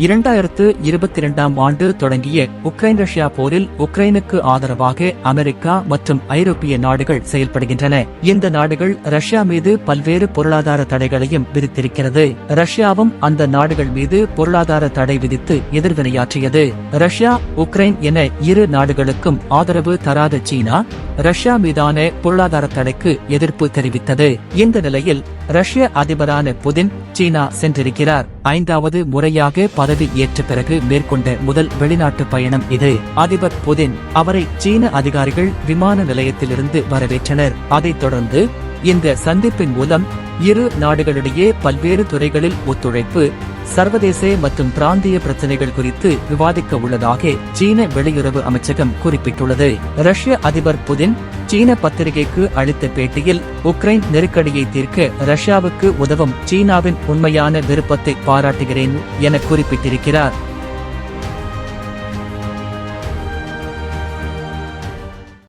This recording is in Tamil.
2022ஆம் ஆண்டு தொடங்கிய உக்ரைன் ரஷ்யா போரில் உக்ரைனுக்கு ஆதரவாக அமெரிக்கா மற்றும் ஐரோப்பிய நாடுகள் செயல்படுகின்றன. இந்த நாடுகள் ரஷ்யா மீது பல்வேறு பொருளாதார தடைகளையும் விதித்திருக்கிறது. ரஷ்யாவும் அந்த நாடுகள் மீது பொருளாதார தடை விதித்து எதிர்வினையாற்றியது. ரஷ்யா, உக்ரைன் என இரு நாடுகளுக்கும் ஆதரவு தராத சீனா ரஷ்யா மீதான பொருளாதார தடைக்கு எதிர்ப்பு தெரிவித்தது. இந்த நிலையில் ரஷ்ய அதிபரான புதின் சீனா சென்றிருக்கிறார். 5வது முறையாக பதவி ஏற்ற பிறகு மேற்கொண்ட முதல் வெளிநாட்டு பயணம் இது. அதிபர் புதின் அவரை சீன அதிகாரிகள் விமான நிலையத்திலிருந்து வரவேற்றனர். அதைத் தொடர்ந்து இந்த சந்திப்பின் மூலம் இரு நாடுகளிடையே பல்வேறு துறைகளில் ஒத்துழைப்பு, சர்வதேச மற்றும் பிராந்திய பிரச்சினைகள் குறித்து விவாதிக்க உள்ளதாக சீன வெளியுறவு அமைச்சகம் குறிப்பிட்டுள்ளது. ரஷ்ய அதிபர் புதின் சீன பத்திரிகைக்கு அளித்த பேட்டியில் உக்ரைன் நெருக்கடியை தீர்க்க ரஷ்யாவுக்கு உதவும் சீனாவின் உண்மையான விருப்பத்தை பாராட்டுகிறேன் என குறிப்பிட்டிருக்கிறார்.